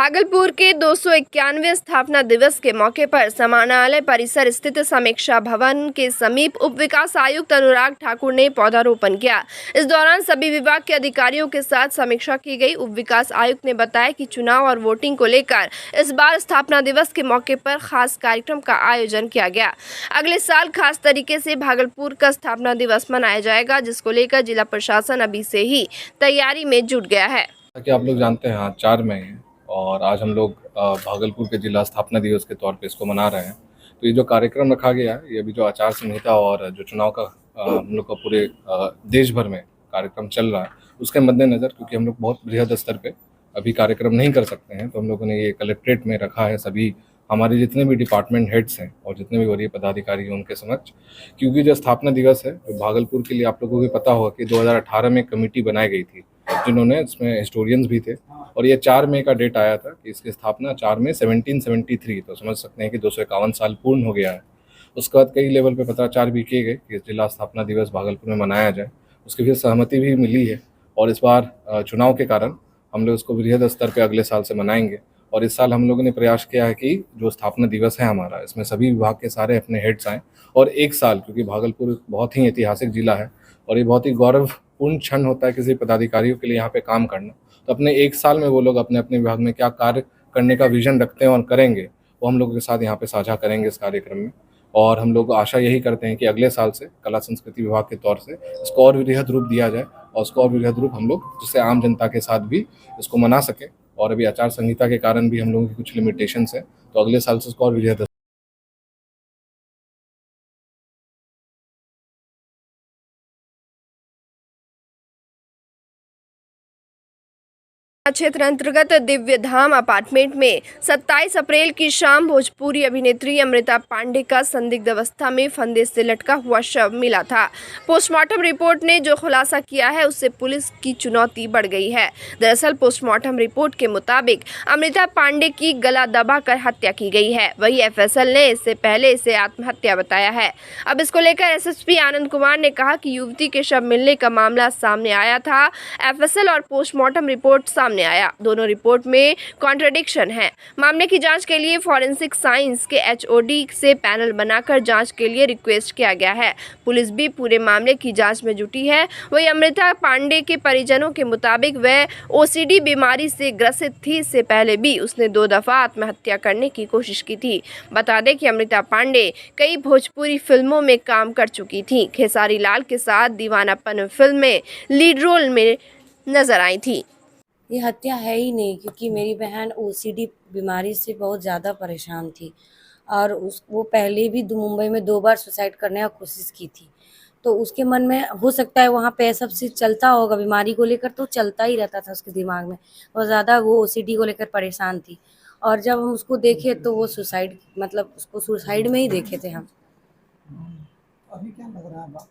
भागलपुर के 291वें स्थापना दिवस के मौके पर समाहरणालय परिसर स्थित समीक्षा भवन के समीप उप विकास आयुक्त अनुराग ठाकुर ने पौधारोपण किया। इस दौरान सभी विभाग के अधिकारियों के साथ समीक्षा की गई। उप विकास आयुक्त ने बताया कि चुनाव और वोटिंग को लेकर इस बार स्थापना दिवस के मौके पर खास कार्यक्रम का आयोजन किया गया। अगले साल खास तरीके से भागलपुर का स्थापना दिवस मनाया जाएगा, जिसको लेकर जिला प्रशासन अभी से ही तैयारी में जुट गया है। कि आप लोग जानते हैं, आज 4 मई है और आज हम लोग भागलपुर के जिला स्थापना दिवस के तौर पे इसको मना रहे हैं। तो ये जो कार्यक्रम रखा गया है, ये अभी जो आचार संहिता और जो चुनाव का हम लोग का पूरे देश भर में कार्यक्रम चल रहा है, उसके मद्देनज़र, क्योंकि हम लोग बहुत बृहद स्तर पे अभी कार्यक्रम नहीं कर सकते हैं, तो हम लोगों ने ये कलेक्ट्रेट में रखा है सभी हमारे जितने भी डिपार्टमेंट हेड्स हैं और जितने भी वरीय पदाधिकारी हैं उनके समक्ष। क्योंकि जो स्थापना दिवस है, जो भागलपुर के लिए आप लोगों को भी पता होगा कि 2018 में कमेटी बनाई गई थी, जिन्होंने इसमें हिस्टोरियंस भी थे, और ये 4 मई का डेट आया था कि इसकी स्थापना 4 मई 1773, तो समझ सकते हैं कि 251 साल पूर्ण हो गया है। उसके बाद कई लेवल पे पत्राचार भी किए गए कि जिला स्थापना दिवस भागलपुर में मनाया जाए। उसकी फिर सहमति भी मिली है और इस बार चुनाव के कारण हम लोग इसको बृहद स्तर पे अगले साल से मनाएंगे। और इस साल हम लोगों ने प्रयास किया है कि जो स्थापना दिवस है हमारा, इसमें सभी विभाग के सारे अपने हेड्स आएँ, और एक साल, क्योंकि भागलपुर बहुत ही ऐतिहासिक जिला है और ये बहुत ही गौरवपूर्ण क्षण होता है किसी पदाधिकारियों के लिए यहाँ पे काम करना। तो अपने एक साल में वो लोग अपने अपने विभाग में क्या कार्य करने का विजन रखते हैं और करेंगे, वो हम लोगों के साथ यहाँ पे साझा करेंगे इस कार्यक्रम में। और हम लोग आशा यही करते हैं कि अगले साल से कला संस्कृति विभाग के तौर से इसको और वृहद रूप दिया जाए और उसको और वृहद रूप हम लोग जिससे आम जनता के साथ भी इसको मना सके। और अभी आचार संहिता के कारण भी हम लोगों की कुछ लिमिटेशंस हैं, तो अगले साल से इसको और वृहद क्षेत्र अंतर्गत दिव्य धाम अपार्टमेंट में 27 अप्रैल की शाम भोजपुरी अभिनेत्री अमृता पांडे का संदिग्ध अवस्था में फंदे से लटका हुआ शव मिला था। पोस्टमार्टम रिपोर्ट ने जो खुलासा किया है, उससे पुलिस की चुनौती बढ़ गई है। दरअसल पोस्टमार्टम रिपोर्ट के मुताबिक अमृता पांडे की गला दबाकर हत्या की गई है। वही एफएसएल ने इससे पहले इसे आत्महत्या बताया है। अब इसको लेकर एसएसपी आनंद कुमार ने कहा कि युवती के शव मिलने का मामला सामने आया था। एफएसएल और पोस्टमार्टम रिपोर्ट सामने आया, दोनों रिपोर्ट में कॉन्ट्रडिक्शन है। मामले की जांच के लिए फॉरेंसिक साइंस के एचओडी से पैनल बनाकर जांच के लिए रिक्वेस्ट किया गया है। पुलिस भी पूरे मामले की जांच में जुटी है। वही अमृता पांडे के परिजनों के मुताबिक वह ओसीडी बीमारी से ग्रसित थी। इससे पहले भी उसने 2 दफा आत्महत्या करने की कोशिश की थी। बता दें कि अमृता पांडे कई भोजपुरी फिल्मों में काम कर चुकी थी। खेसारी लाल के साथ दीवानापन फिल्म में लीड रोल में नजर आई थी। ये हत्या है ही नहीं, क्योंकि मेरी बहन ओसीडी बीमारी से बहुत ज़्यादा परेशान थी और वो पहले भी मुंबई में 2 बार सुसाइड करने की कोशिश की थी। तो उसके मन में हो सकता है वहाँ पे सब चीज़ चलता होगा, बीमारी को लेकर तो चलता ही रहता था उसके दिमाग में। बहुत ज़्यादा वो ओसीडी को लेकर परेशान थी और जब हम उसको देखे तो वो सुसाइड, मतलब उसको सुसाइड में ही देखे थे हम। अभी क्या लग रहा है आपको?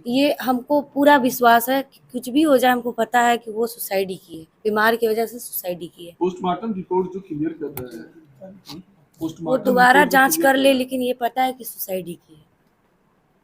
ये हमको पूरा विश्वास है कि कुछ भी हो जाए, हमको पता है कि वो सुसाइड ही की है, बीमार की वजह से सुसाइड ही की है। पोस्टमार्टम रिपोर्ट जो क्लियर कर रहा है, वो दोबारा जांच कर ले, लेकिन ये पता है कि सुसाइड ही की है।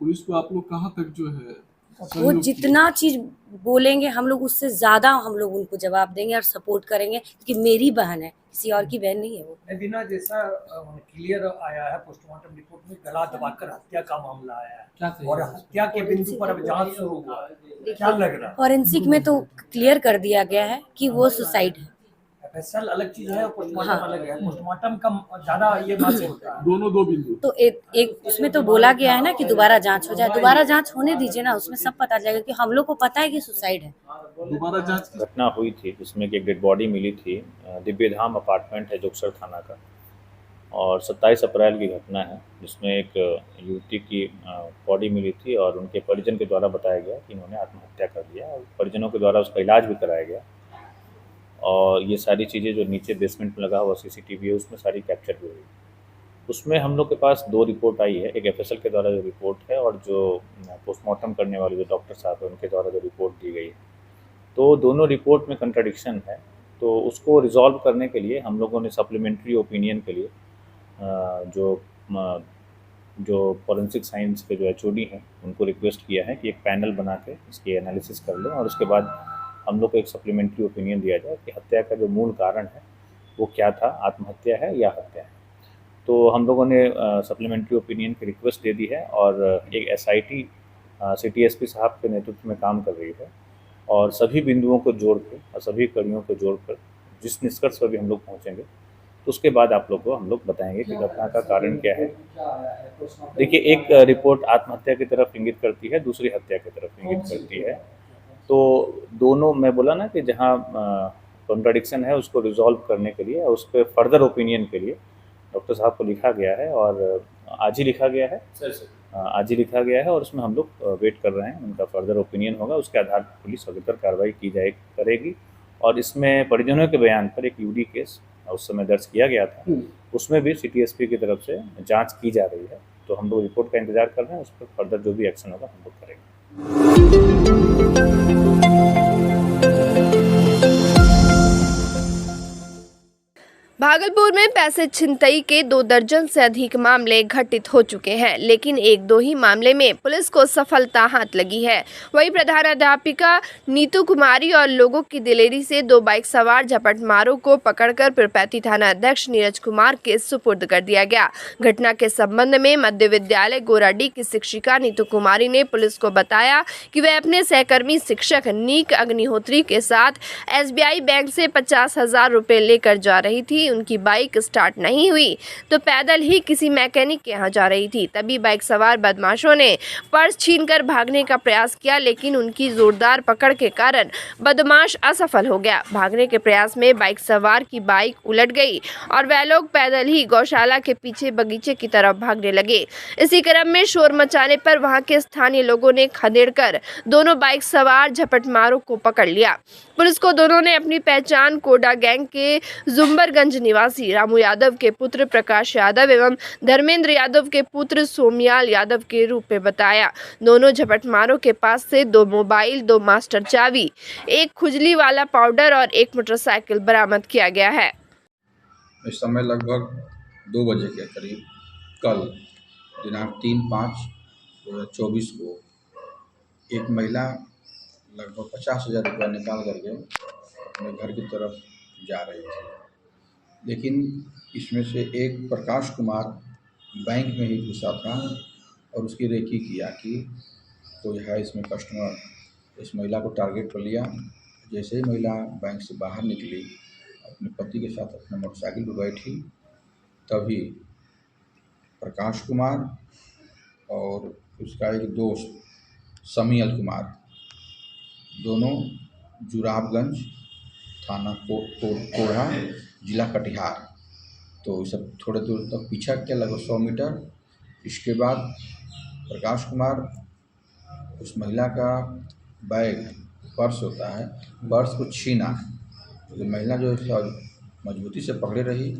पुलिस को आप लोग कहाँ तक जो है वो जितना चीज बोलेंगे हम लोग उससे ज्यादा हम लोग उनको जवाब देंगे और सपोर्ट करेंगे, क्योंकि मेरी बहन है, किसी और की बहन नहीं है वो। बिना जैसा क्लियर आया है पोस्टमार्टम रिपोर्ट में, गला दबाकर हत्या का मामला आया है और हत्या के बिंदु पर अब जांच शुरू हुआ है। क्या लग रहा है? फॉरेंसिक में तो क्लियर कर दिया गया है कि वो सुसाइड है। एफएसएल अलग चीज है और पोस्टमार्टम अलग है। पोस्टमार्टम का ज्यादा ये बात होता है, दोनों 2 बिंदु। तो एक उसमें तो बोला गया है ना कि दोबारा जांच हो जाए। दोबारा जांच होने दीजिए ना, उसमें सब पता चलेगा कि हम लोग को पता है कि सुसाइड है। दोबारा जांच की घटना हुई थी जिसमें कि एक डेड बॉडी मिली थी। दिव्य धाम अपार्टमेंट है जोगसर थाना का, और 27 अप्रैल की घटना है जिसमें एक युवती की बॉडी मिली थी और उनके परिजन के द्वारा बताया गया कि इन्होंने आत्महत्या कर लिया और परिजनों के द्वारा उसका इलाज भी कराया गया। और ये सारी चीज़ें जो नीचे बेसमेंट में लगा हुआ सीसीटीवी है उसमें सारी कैप्चर भी हुई। उसमें हम लोग के पास 2 रिपोर्ट आई है, एक एफएसएल के द्वारा जो रिपोर्ट है और जो पोस्टमार्टम करने वाले जो डॉक्टर साहब हैं उनके द्वारा जो रिपोर्ट दी गई है। तो दोनों रिपोर्ट में कंट्राडिक्शन है, तो उसको रिजॉल्व करने के लिए हम लोगों ने सप्लीमेंट्री ओपिनियन के लिए जो फॉरेंसिक साइंस के जो एचओडी हैं उनको रिक्वेस्ट किया है कि एक पैनल बना के इसकी एनालिसिस कर लें और उसके बाद हम लोग को एक सप्लीमेंट्री ओपिनियन दिया जाए कि हत्या का जो मूल कारण है वो क्या था, आत्महत्या है या हत्या है। तो हम लोगों ने सप्लीमेंट्री ओपिनियन की रिक्वेस्ट दे दी है और एक SIT सिटी SP साहब के नेतृत्व में काम कर रही है और सभी बिंदुओं को जोड़ के और सभी कड़ियों को जोड़कर जिस निष्कर्ष पर भी हम लोग पहुँचेंगे तो उसके बाद आप लोग को हम लोग बताएंगे कि घटना का कारण क्या है। देखिए, एक रिपोर्ट आत्महत्या की तरफ इंगित करती है, दूसरी हत्या की तरफ इंगित करती है। तो दोनों, मैं बोला ना कि जहाँ कॉन्ट्राडिक्शन है उसको रिजॉल्व करने के लिए, उस पर फर्दर ओपिनियन के लिए डॉक्टर साहब को लिखा गया है और आज ही लिखा गया है आज ही लिखा गया है और उसमें हम लोग वेट कर रहे हैं, उनका फर्दर ओपिनियन होगा, उसके आधार पर पुलिस अग्रतर कार्रवाई करेगी। और इसमें परिजनों के बयान पर एक UD केस उस समय दर्ज किया गया था, उसमें भी सिटी SP की तरफ से जांच की जा रही है। तो हम लोग रिपोर्ट का इंतजार कर रहे हैं, उस पर फर्दर जो भी एक्शन होगा हम लोग करेंगे। भागलपुर में पैसे छिनतई के 2 दर्जन से अधिक मामले घटित हो चुके हैं, लेकिन 1-2 ही मामले में पुलिस को सफलता हाथ लगी है। वहीं प्रधानाध्यापिका नीतू कुमारी और लोगों की दिलेरी से 2 बाइक सवार झपटमारों को पकड़कर पीरपैंती थाना अध्यक्ष नीरज कुमार के सुपुर्द कर दिया गया। घटना के संबंध में मध्य विद्यालय गोराडीह की शिक्षिका नीतू कुमारी ने पुलिस को बताया कि वह अपने सहकर्मी शिक्षक नीक अग्निहोत्री के साथ SBI बैंक से 50,000 रुपए लेकर जा रही थी। उनकी बाइक स्टार्ट नहीं हुई तो पैदल ही किसी मैकेनिक के यहाँ जा रही थी। तभी बाइक सवार बदमाशों ने पर्स छीनकर भागने का प्रयास किया, लेकिन उनकी जोरदार पकड़ के कारण बदमाश असफल हो गया। भागने के प्रयास में बाइक सवार की बाइक उलट गई और वह लोग पैदल ही गौशाला के पीछे बगीचे की तरफ भागने लगे। इसी क्रम में शोर मचाने पर वहां के स्थानीय लोगों ने खदेड़कर दोनों बाइक सवार झपटमारों को पकड़ लिया। पुलिस को दोनों ने अपनी पहचान कोडा गैंग के जुम्बरगंज निवासी रामू यादव के पुत्र प्रकाश यादव एवं धर्मेंद्र यादव के पुत्र सोमयाल यादव के रूप में बताया। दोनों झपटमारों के पास से 2 मोबाइल, 2 मास्टर चाबी, 1 खुजली वाला पाउडर और 1 मोटरसाइकिल बरामद किया गया है। इस समय लगभग 2 बजे के करीब कल दिनांक 3/5/2024 को एक महिला लगभग 50,000 रुपये निकाल करके अपने घर की तरफ जा रही थी, लेकिन इसमें से एक प्रकाश कुमार बैंक में ही घुसा था और उसकी रेकी किया कि कोई है इसमें कस्टमर। इस महिला को टारगेट कर लिया। जैसे ही महिला बैंक से बाहर निकली, अपने पति के साथ अपने मोटरसाइकिल पर बैठी, तभी प्रकाश कुमार और उसका एक दोस्त समील कुमार, दोनों जुराबगंज थाना कोढ़ा जिला कटिहार, तो सब थोड़े दूर तक पीछा किया, लगभग 100 मीटर। इसके बाद प्रकाश कुमार उस महिला का बैग, पर्स होता है, पर्स को छीना। तो महिला जो मजबूती से पकड़े रही,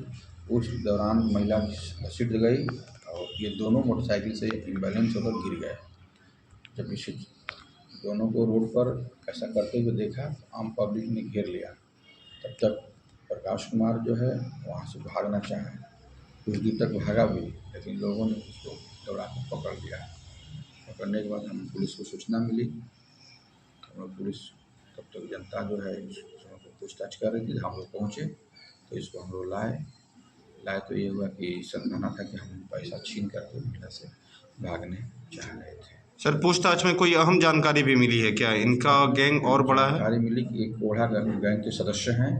उस दौरान महिला घसीट गई और ये दोनों मोटरसाइकिल से इम्बैलेंस होकर गिर गए। जब इसे दोनों को रोड पर ऐसा करते हुए देखा, आम पब्लिक ने घेर लिया। तब तक प्रकाश कुमार जो है वहाँ से भागना चाहा, कुछ दूर तक भागा भी, लेकिन लोगों ने उसको दौड़ा कर पकड़ लिया। पकड़ने के बाद हम पुलिस को सूचना मिली, तो पुलिस तब तक जनता जो है इसको पूछताछ कर रही थी। हम लोग पहुँचे तो इसको हम लोग लाए तो ये हुआ कि संभावना था कि हम पैसा छीन करके महिला से भागने चाह रहे थे। सर, पूछताछ में कोई अहम जानकारी भी मिली है क्या? इनका गैंग और बड़ा है? जानकारी मिली कि एक कोढ़ा गैंग के सदस्य हैं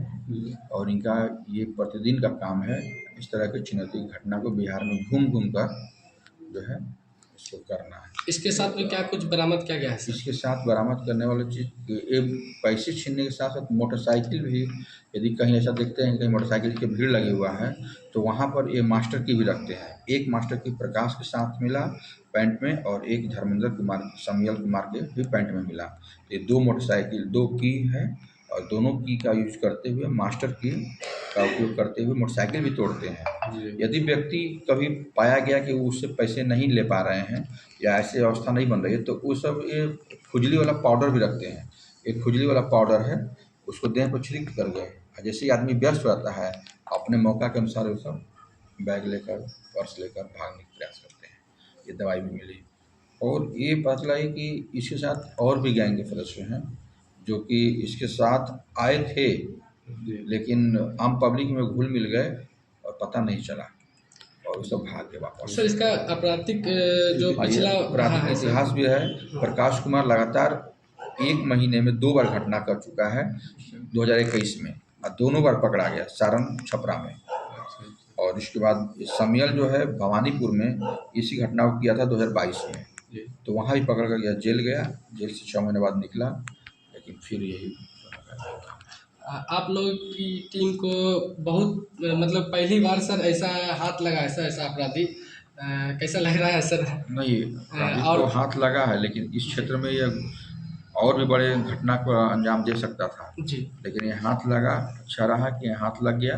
और इनका ये प्रतिदिन का काम है इस तरह की चुनौती घटना को बिहार में घूम कर जो है इसको करना है। इसके साथ में क्या कुछ बरामद किया गया है? इसके साथ बरामद करने वाली चीज़, एक पैसे छीनने के साथ साथ मोटरसाइकिल भी, यदि कहीं ऐसा देखते हैं कहीं मोटरसाइकिल की भीड़ लगी हुआ है तो वहाँ पर ये मास्टर की भी रखते हैं। एक मास्टर की प्रकाश के साथ मिला पैंट में और एक धर्मेंद्र कुमार समील कुमार के भी पैंट में मिला। ये 2 मोटरसाइकिल, 2 की है और दोनों की का यूज करते हुए, मास्टर की का उपयोग करते हुए मोटरसाइकिल भी तोड़ते हैं। यदि व्यक्ति कभी पाया गया कि वो उससे पैसे नहीं ले पा रहे हैं या ऐसी अवस्था नहीं बन रही है तो वो सब ये खुजली वाला पाउडर भी रखते हैं। एक खुजली वाला पाउडर है, उसको देह पर छिड़क कर गए। जैसे ही आदमी व्यस्त रहता है, अपने मौका के अनुसार वो सब बैग लेकर, पर्स लेकर भागने का प्रयास करते हैं। ये दवाई भी मिली और ये पता चला है कि इसके साथ और भी गैंग के सदस्य हैं जो कि इसके साथ आए थे, लेकिन आम पब्लिक में घुल मिल गए और पता नहीं चला और सब भाग के वापस। सर इसका आपराधिक जो पिछला आपराधिक रहा है सर। इतिहास भी है। प्रकाश कुमार लगातार 1 महीने में 2 बार घटना कर चुका है 2021 में, और दोनों बार पकड़ा गया, सारण छपरा में। और इसके बाद समियल जो है भवानीपुर में इसी घटना को किया था 2022 में, तो वहाँ भी पकड़ कर गया, जेल गया, जेल से 6 महीने बाद निकला, लेकिन फिर यही। आप लोग की टीम को बहुत मतलब पहली बार सर ऐसा हाथ लगा है सर, ऐसा अपराधी कैसा लग रहा है सर? नहीं, अपराधी तो हाथ लगा है, लेकिन इस क्षेत्र में ये और भी बड़े घटना को अंजाम दे सकता था जी, लेकिन ये हाथ लगा। अच्छा रहा कि ये हाथ लग गया,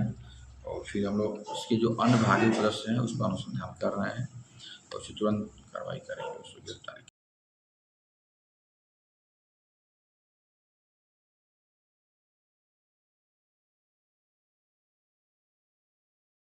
और फिर हम लोग उसके जो अन्य भागी सदस्य हैं उस पर अनुसंधान कर रहे हैं और उसे तुरंत कार्रवाई करेंगे, उसको गिरफ्तार।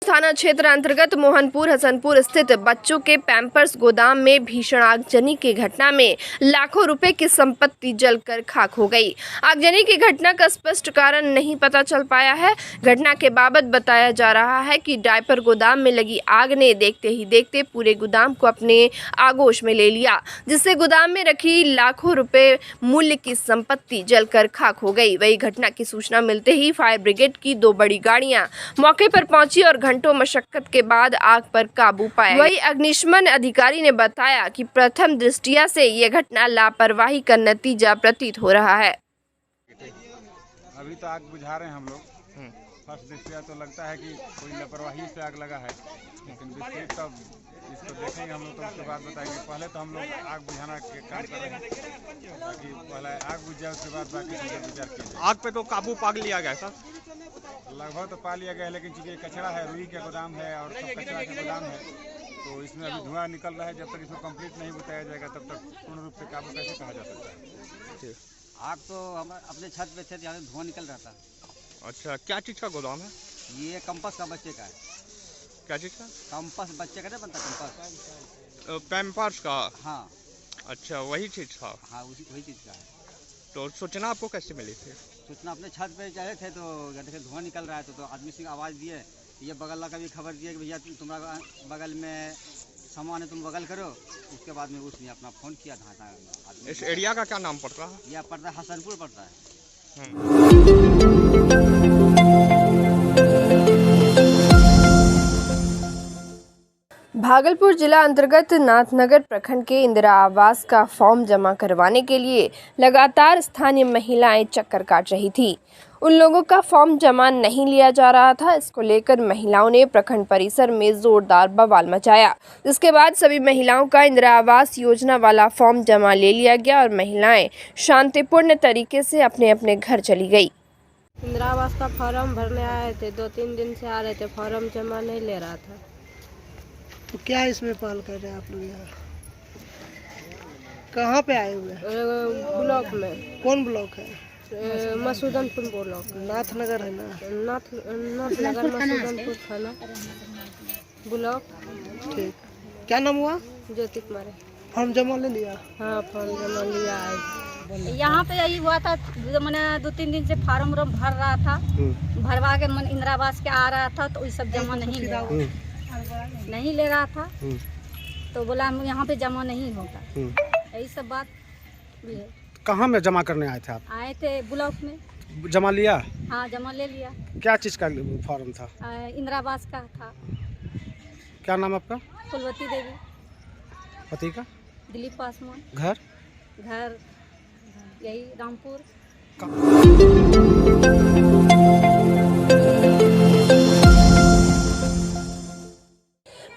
थाना क्षेत्र अंतर्गत मोहनपुर हसनपुर स्थित बच्चों के पैम्पर्स गोदाम में भीषण आगजनी की घटना में लाखों रुपए की संपत्ति जलकर खाक हो गई। आगजनी की घटना का स्पष्ट कारण नहीं पता चल पाया है। घटना के बाबत बताया जा रहा है कि डायपर गोदाम में लगी आग ने देखते ही देखते पूरे गोदाम को अपने आगोश में ले लिया, जिससे गोदाम में रखी लाखों रुपए मूल्य की संपत्ति जलकर खाक हो गई। वही घटना की सूचना मिलते ही फायर ब्रिगेड की 2 बड़ी गाड़ियां मौके पर पहुंची और घंटों मशक्कत के बाद आग पर काबू पाया। वही अग्निशमन अधिकारी ने बताया कि प्रथम दृष्टिया से यह घटना लापरवाही का नतीजा प्रतीत हो रहा है। अभी तो आग बुझा रहे हैं हम लोग। फर्स्ट दृष्टिया तो लगता है कि कोई लापरवाही से आग लगा है, लेकिन विस्तृत तब इसको देखेंगे हम लोग तो उसके बाद बताएंगे। पहले तो हम लोग आग बुझाना के काम कर रहे हैं, ताकि पहले आग बुझ जाए उसके बाद बाकी चीजें विचार किया जाए। आग पे तो काबू पा लिया गया सर? लगभग तो पा लिया गया है, लेकिन चूंकि कचरा है, रुई का गोदाम है और सब कचरा का गोदाम है, तो इसमें अभी धुआं निकल रहा है। जब तक इसको कंप्लीट नहीं बताया जाएगा तब तक पूर्ण रूप से काबू कैसे कहा जा सकता है। आग तो हम अपने छत पे थे, यहाँ से धुआं निकल रहा था। अच्छा, क्या चीज़ का गोदाम है? ये कंपास का बच्चे का है। क्या चीज़ का? कंपास बच्चे का नहीं बनता, कंपास पैम्पर्स का? हाँ। अच्छा, वही चीज़ था? हाँ, वही चीज़ का है। तो सूचना आपको कैसे मिली थी? सूचना अपने छत पे चढ़े थे तो देखे धुआं निकल रहा है, तो आदमी से आवाज़ दिए, ये बगल का भी खबर दिए कि भैया तुम्हारा बगल में सामान है, तुम बगल करो। उसके बाद में उसने अपना फ़ोन किया था। इस एरिया का क्या नाम पड़ता है? यह पड़ता है हसनपुर पड़ता है। भागलपुर जिला अंतर्गत नाथनगर प्रखंड के इंदिरा आवास का फॉर्म जमा करवाने के लिए लगातार स्थानीय महिलाएं चक्कर काट रही थी। उन लोगों का फॉर्म जमा नहीं लिया जा रहा था। इसको लेकर महिलाओं ने प्रखंड परिसर में जोरदार बवाल मचाया, जिसके बाद सभी महिलाओं का इंदिरा आवास योजना वाला फॉर्म जमा ले लिया गया और महिलाएं शांतिपूर्ण तरीके से अपने अपने घर चली गई। इंदिरा आवास का फॉर्म भरने आए थे, 2-3 दिन से आ रहे थे, फॉर्म जमा नहीं ले रहा था। तो क्या इसमें पहल कर रहे हैं आप लोग? यहाँ कहाँ पे आए हुए हैं? ब्लॉक में। कौन ब्लॉक है? मसूदनपुर ब्लॉक। नाथनगर है ना? नाथनगर मसूदनपुर थाना ब्लॉक। ठीक, क्या नाम हुआ? ज्योति कुमारी। फॉर्म जमा ले लिया? हाँ, फॉर्म जमा लिया है। यहाँ पे यही हुआ था, मैंने 2-3 दिन से फार्म भर रहा था, भरवा के मन इंदिरा आवास के आ रहा था, तो ये सब जमा नहीं ले रहा था, तो बोला हम यहाँ पे जमा नहीं होगा। यही सब बात भी है। कहाँ में जमा करने आए थे आप? आए थे ब्लॉक में। जमा लिया? हाँ, जमा ले लिया। क्या चीज़ का फॉर्म था? इंदिरा आवास का था। क्या नाम आपका? फुलवती देवी। पति का? दिलीप पासवान। घर यही रामपुर।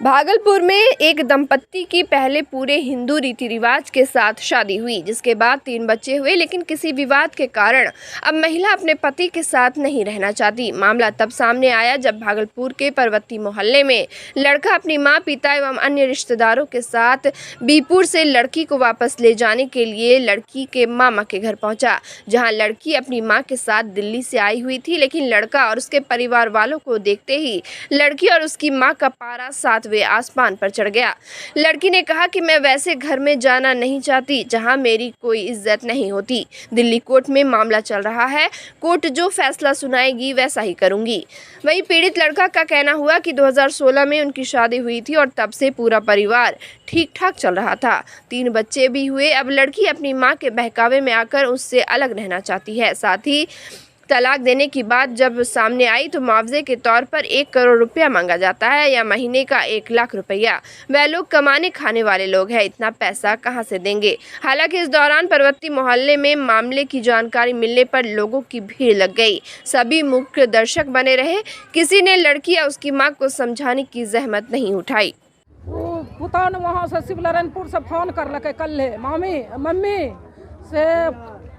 भागलपुर में एक दंपत्ति की पहले पूरे हिंदू रीति रिवाज के साथ शादी हुई, जिसके बाद 3 बच्चे हुए, लेकिन किसी विवाद के कारण अब महिला अपने पति के साथ नहीं रहना चाहती। मामला तब सामने आया जब भागलपुर के पर्वती मोहल्ले में लड़का अपनी मां, पिता एवं अन्य रिश्तेदारों के साथ बीपुर से लड़की को वापस ले जाने के लिए लड़की के मामा के घर पहुंचा, जहां लड़की अपनी मां के साथ दिल्ली से आई हुई थी। लेकिन लड़का और उसके परिवार वालों को देखते ही लड़की और उसकी मां का पारा 7 वे आसमान पर चढ़ गया। लड़की ने कहा कि मैं वैसे घर में जाना नहीं चाहती जहां मेरी कोई इज्जत नहीं होती। दिल्ली कोर्ट में मामला चल रहा है, कोर्ट जो फैसला सुनाएगी वैसा ही करूंगी। वहीं पीड़ित लड़का का कहना हुआ कि 2016 में उनकी शादी हुई थी और तब से पूरा परिवार ठीक ठाक चल रहा था, 3 बच्चे भी हुए। अब लड़की अपनी मां के बहकावे में आकर उससे अलग रहना चाहती है। साथ ही तलाक देने की बात जब सामने आई तो मुआवजे के तौर पर 1 करोड़ रुपया मांगा जाता है या महीने का 1 लाख रुपया। वह लोग कमाने खाने वाले लोग हैं, इतना पैसा कहां से देंगे। हालांकि इस दौरान पर्वती मोहल्ले में मामले की जानकारी मिलने पर लोगों की भीड़ लग गई। सभी मुख्य दर्शक बने रहे, किसी ने लड़की या उसकी मां को समझाने की जहमत नहीं उठाई। पुता ने वहाँ से शिवनारायणपुर से फोन करलके कल्हे, मम्मी से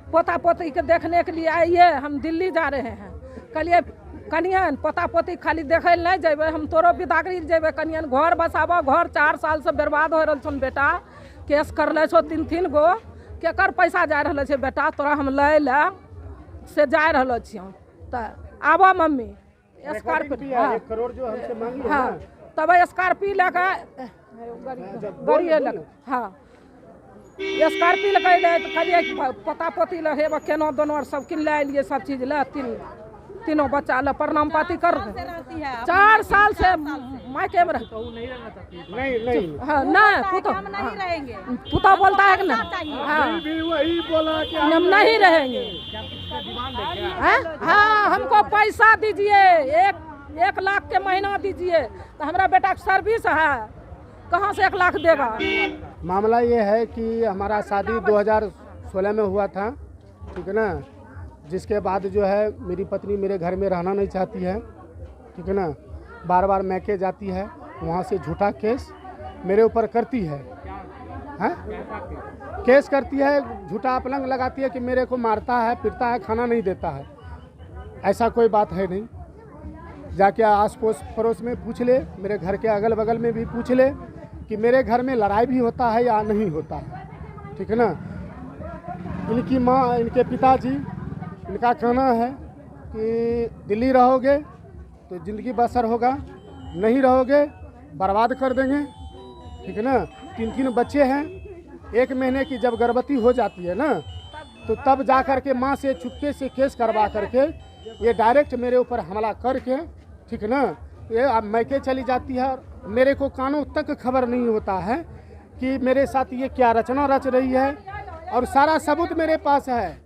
पोता पोती के देखने के लिए आइए, हम दिल्ली जा रहे हैं। कहलिए कनियन पोता पोती खाली देखे नहीं जेबे, हम तोरो बिदागरी जेबे। कनियन घर बसाबो, घर 4 साल से बर्बाद हो रहा छन बेटा, केस कर ले छो 3-3 गो, केकर पैसा जा रहा है बेटा, तोरा हम ले से जा रहा छियो। तो आबो मम्मी स्कॉर्पियो 1 करोड़ जो हमसे मांगी। हाँ तब स्कॉर्पियो लगा गाड़ी लगा, हाँ स्कॉर्पियो लगे तो कहलिए पोता पोती लगे केना दोनों सब किन ले लिए, सब चीज ले, तीनों बच्चा ले प्रणाम पाती कर 4 साल से मायके में नहीं हाँ नहीं पुता बोलता है कि ना, हाँ वही बोला कि हम नहीं रहेंगे। हाँ हमको पैसा दीजिए, 1 लाख के महीना दीजिए। तो हमारा बेटा सर्विस है, कहाँ से 1 लाख देगा। मामला ये है कि हमारा शादी 2016 में हुआ था, ठीक है ना, जिसके बाद जो है मेरी पत्नी मेरे घर में रहना नहीं चाहती है, ठीक है ना, बार बार मैके जाती है, वहाँ से झूठा केस मेरे ऊपर करती है, केस करती है, झूठा अपलंग लगाती है कि मेरे को मारता है, पीटता है, खाना नहीं देता है। ऐसा कोई बात है नहीं, जाके आस पड़ोस में पूछ ले, मेरे घर के अगल बगल में भी पूछ ले कि मेरे घर में लड़ाई भी होता है या नहीं होता है, ठीक है ना। इनकी माँ, इनके पिताजी, इनका कहना है कि दिल्ली रहोगे तो ज़िंदगी बसर होगा, नहीं रहोगे बर्बाद कर देंगे, ठीक है ना। 3 बच्चे हैं, 1 महीने की जब गर्भवती हो जाती है ना, तो तब जा कर के माँ से चुपके से केस करवा करके ये डायरेक्ट मेरे ऊपर हमला करके, ठीक है ना, ये अब मैके चली जाती है। और मेरे को कानों तक खबर नहीं होता है कि मेरे साथ ये क्या रचना रच रही है, और सारा सबूत मेरे पास है,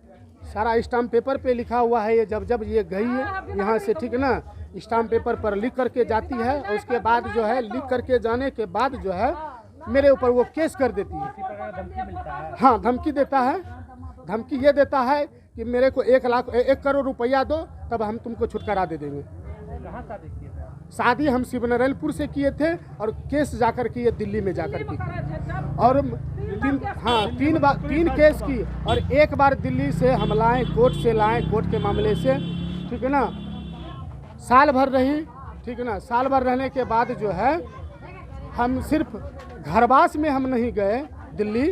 सारा स्टाम्प पेपर पे लिखा हुआ है। ये जब ये गई है यहाँ से, ठीक है ना, स्टाम्प पेपर पर लिख करके जाती है, और उसके बाद जो है लिख करके जाने के बाद जो है मेरे ऊपर वो केस कर देती है। हाँ धमकी देता है, धमकी ये देता है कि मेरे को 1 करोड़ रुपया दो, तब हम तुमको छुटकारा दे देंगे। शादी हम शिवनारायणपुर से किए थे, और केस जाकर के ये दिल्ली में जाकर के, और 3 केस की, और 1 बार दिल्ली से हम लाए, कोर्ट से लाए, कोर्ट के मामले से, ठीक है ना। साल भर रही, ठीक है ना, साल भर रहने के बाद जो है हम सिर्फ घरवास में हम नहीं गए दिल्ली,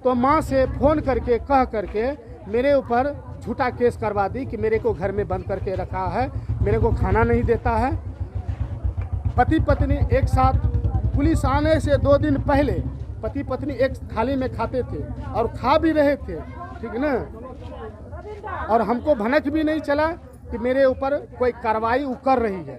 तो माँ से फ़ोन करके कह करके मेरे ऊपर झूठा केस करवा दी कि मेरे को घर में बंद करके रखा है, मेरे को खाना नहीं देता है। पति पत्नी एक साथ, पुलिस आने से 2 दिन पहले पति पत्नी एक थाली में खाते थे और खा भी रहे थे, ठीक है ना। और हमको भनक भी नहीं चला कि मेरे ऊपर कोई कार्रवाई कर रही है।